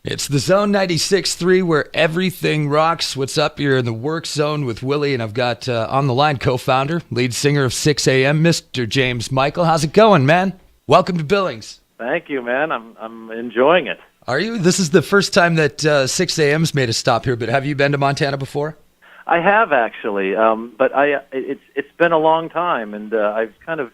It's the Zone 96.3 where everything rocks. What's up? You're in the work zone with Willy, and I've got on the line co-founder, lead singer of Sixx A.M, Mr. James Michael. How's it going, man? Welcome to Billings. Thank you, man. I'm enjoying it. Are you? This is the first time that Sixx A.M.'s made a stop here, but have you been to Montana before? I have actually, but it's been a long time, and I've kind of,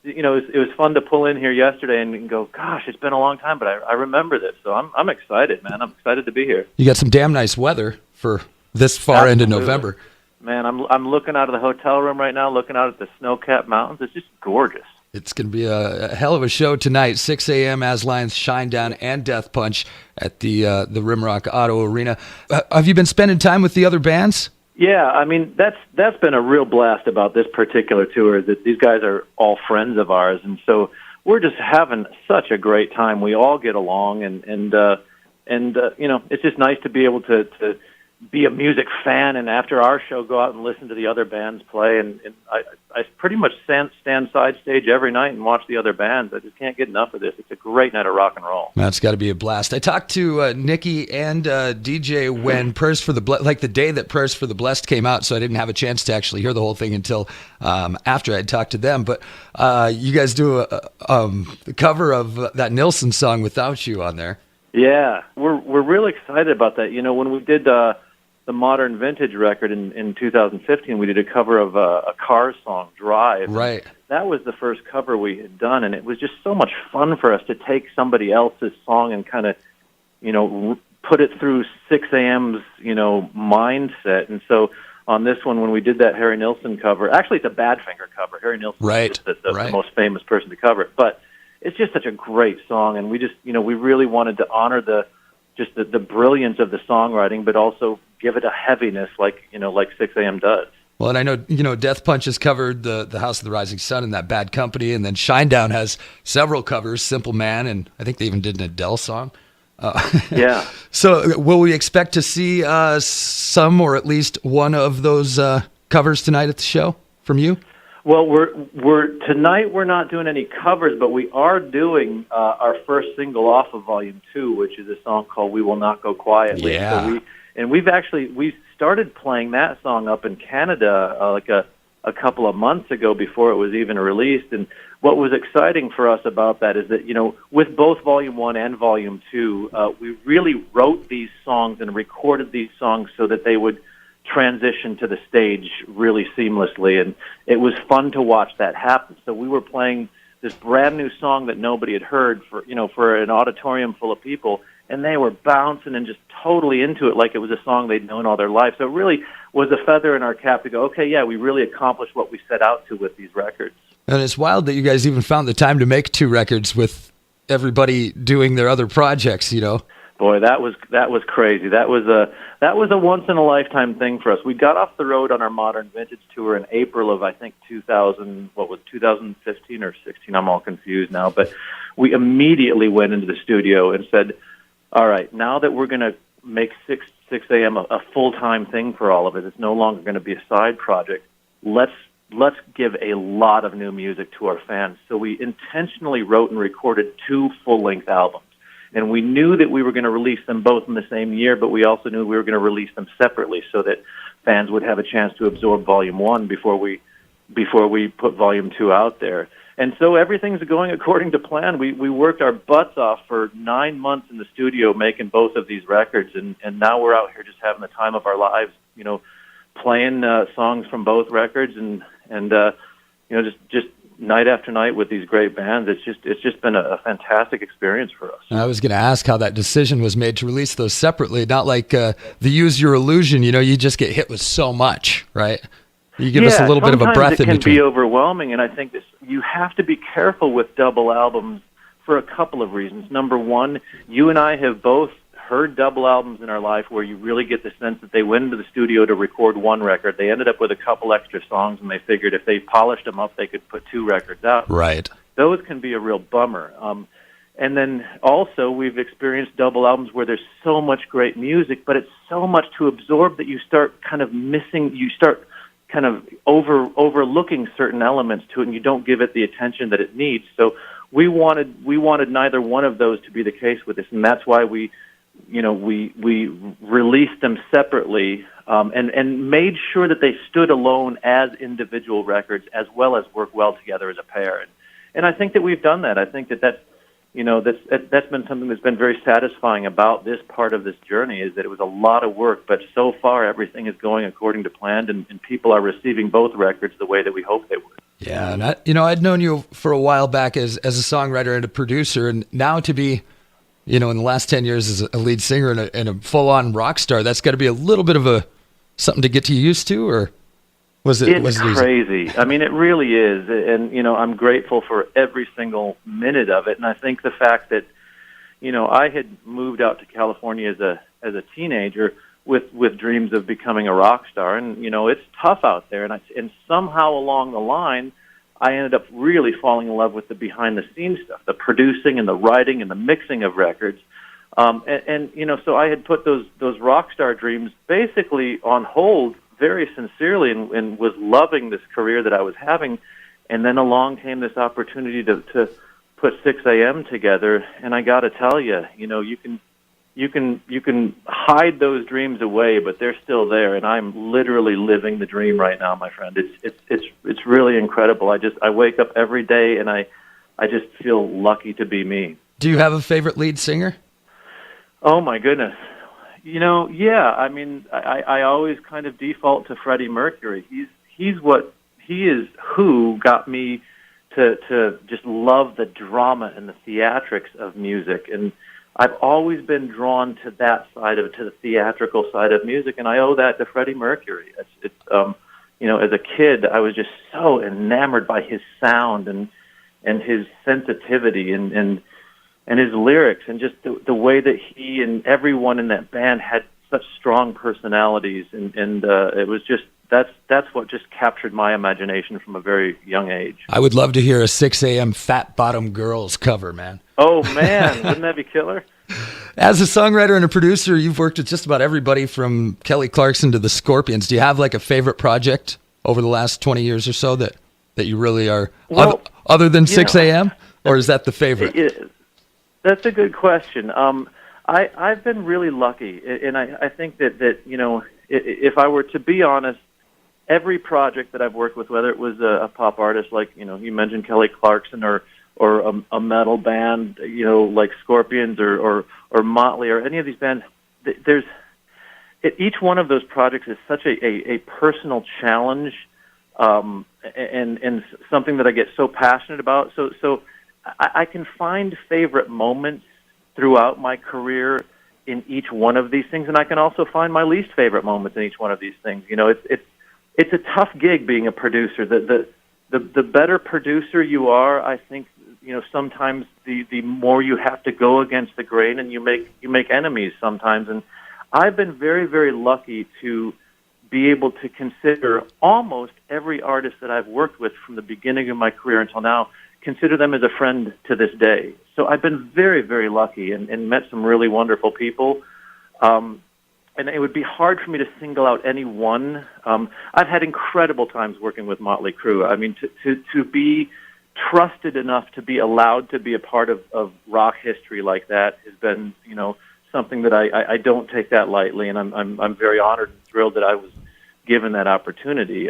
it was fun to pull in here yesterday and go, gosh, it's been a long time, but I remember this, so I'm excited, man. I'm excited to be here. You got some damn nice weather for this far into November. Man, I'm looking out of the hotel room right now, looking out at the snow-capped mountains. It's just gorgeous. It's going to be a hell of a show tonight. 6 a.m. As Lions, Shinedown, and Death Punch at the Rimrock Auto Arena. Have you been spending time with the other bands? Yeah, I mean, that's been a real blast about this particular tour, that these guys are all friends of ours, and so we're just having such a great time. We all get along, and it's just nice to be able to be a music fan, and after our show, go out and listen to the other bands play, and I pretty much stand side stage every night and watch the other bands. I just can't get enough of this. It's a great night of rock and roll. That's got to be a blast. I talked to Nikki and DJ when Prayers for the the day that Prayers for the Blessed came out, so I didn't have a chance to actually hear the whole thing until after I'd talked to them. But you guys do a cover of that Nilsson song, Without You, on there. Yeah, we're really excited about that. When we did the Modern Vintage record in 2015, we did a cover of a Cars song, Drive. Right. That was the first cover we had done, and it was just so much fun for us to take somebody else's song and kind of, put it through Sixx A.M.'s, mindset. And so on this one, when we did that Harry Nilsson cover, actually it's a Badfinger cover. Harry Nilsson is the most famous person to cover it, but it's just such a great song, and we just, we really wanted to honor the brilliance of the songwriting, but also give it a heaviness like Sixx A.M. does. Well, and I know, Death Punch has covered the House of the Rising Sun and that Bad Company, and then Shinedown has several covers, Simple Man, and I think they even did an Adele song. Yeah. So will we expect to see some or at least one of those covers tonight at the show from you? Well, tonight we're not doing any covers, but we are doing our first single off of Volume 2, which is a song called We Will Not Go Quietly. Yeah. So we started playing that song up in Canada a couple of months ago before it was even released. And what was exciting for us about that is that, with both Volume 1 and Volume 2, we really wrote these songs and recorded these songs so that they would transition to the stage really seamlessly, and it was fun to watch that happen. So we were playing this brand new song that nobody had heard for an auditorium full of people, and they were bouncing and just totally into it like it was a song they'd known all their life. So it really was a feather in our cap to go, okay, yeah, we really accomplished what we set out to with these records. And it's wild that you guys even found the time to make two records with everybody doing their other projects, Boy, that was crazy. That was a once in a lifetime thing for us. We got off the road on our Modern Vintage tour in April of 2015 or 16? I'm all confused now. But we immediately went into the studio and said, "All right, now that we're going to make Sixx A.M. a full-time thing for all of it, it's no longer going to be a side project. Let's give a lot of new music to our fans." So we intentionally wrote and recorded 2 full-length albums. And we knew that we were going to release them both in the same year, but we also knew we were going to release them separately so that fans would have a chance to absorb Volume 1 before we put Volume 2 out there. And so everything's going according to plan. We worked our butts off for 9 months in the studio making both of these records, and now we're out here just having the time of our lives, playing songs from both records and just night after night with these great bands. It's just been a fantastic experience for us. I was going to ask how that decision was made to release those separately, not like the Use Your Illusion, you just get hit with so much, right? You give us a little bit of a breath in between. It can be overwhelming, and I think you have to be careful with double albums for a couple of reasons. Number one, you and I have both heard double albums in our life where you really get the sense that they went into the studio to record one record. They ended up with a couple extra songs, and they figured if they polished them up, they could put 2 records out. Right. Those can be a real bummer. And then also we've experienced double albums where there's so much great music, but it's so much to absorb that you start kind of overlooking certain elements to it, and you don't give it the attention that it needs. So we wanted neither one of those to be the case with this, and that's why we we released them separately, and made sure that they stood alone as individual records as well as work well together as a pair. And I think that we've done that. I think that's been something that's been very satisfying about this part of this journey, is that it was a lot of work, but so far everything is going according to plan, and people are receiving both records the way that we hoped they would. Yeah, and I'd known you for a while back as a songwriter and a producer, and now to be, in the last 10 years as a lead singer and a full-on rock star, that's got to be a little bit of something to get you used to, or was it? It's crazy. I mean, it really is, and I'm grateful for every single minute of it. And I think the fact that I had moved out to California as a teenager with dreams of becoming a rock star, and it's tough out there. And somehow along the line, I ended up really falling in love with the behind-the-scenes stuff, the producing and the writing and the mixing of records. So I had put those rock star dreams basically on hold very sincerely, and was loving this career that I was having. And then along came this opportunity to put Sixx A.M. together. And I got to tell you, you can hide those dreams away, but they're still there. And I'm literally living the dream right now, my friend. It's really incredible. I wake up every day and I just feel lucky to be me. Do you have a favorite lead singer? Oh my goodness. Yeah. I mean, I always kind of default to Freddie Mercury. He is who got me to just love the drama and the theatrics of music. And I've always been drawn to that side of it, to the theatrical side of music, and I owe that to Freddie Mercury. As a kid, I was just so enamored by his sound and his sensitivity and his lyrics, and just the way that he and everyone in that band had such strong personalities, and it was just that's what just captured my imagination from a very young age. I would love to hear a Sixx A.M. Fat Bottom Girls cover, man. Oh man, wouldn't that be killer? As a songwriter and a producer, you've worked with just about everybody from Kelly Clarkson to the Scorpions. Do you have like a favorite project over the last 20 years or so that you really are, other than Sixx A.M., or is that the favorite? That's a good question. I've been really lucky, and I think that if I were to be honest, every project that I've worked with, whether it was a pop artist like you mentioned Kelly Clarkson, or a metal band like Scorpions or Motley or any of these bands, each one of those projects is such a personal challenge, and something that I get so passionate about. So I can find favorite moments throughout my career in each one of these things, and I can also find my least favorite moments in each one of these things. It's a tough gig being a producer. The better producer you are, I think, sometimes the more you have to go against the grain, and you make enemies sometimes. And I've been very, very lucky to be able to consider almost every artist that I've worked with from the beginning of my career until now, consider them as a friend to this day. So I've been very, very lucky and met some really wonderful people. And it would be hard for me to single out any one. I've had incredible times working with Motley Crue. I mean, to be trusted enough to be allowed to be a part of rock history like that has been, something that I don't take that lightly, and I'm very honored and thrilled that I was given that opportunity.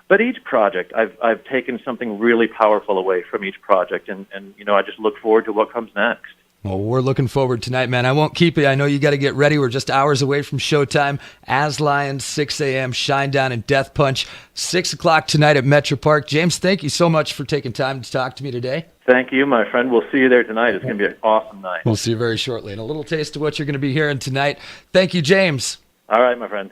But each project, I've taken something really powerful away from each project, and I just look forward to what comes next. Well, we're looking forward tonight, man. I won't keep you. I know you got to get ready. We're just hours away from showtime. As Lions, Sixx A.M., Shinedown, and Death Punch, 6 o'clock tonight at Metro Park. James, thank you so much for taking time to talk to me today. Thank you, my friend. We'll see you there tonight. It's going to be an awesome night. We'll see you very shortly. And a little taste of what you're going to be hearing tonight. Thank you, James. All right, my friend.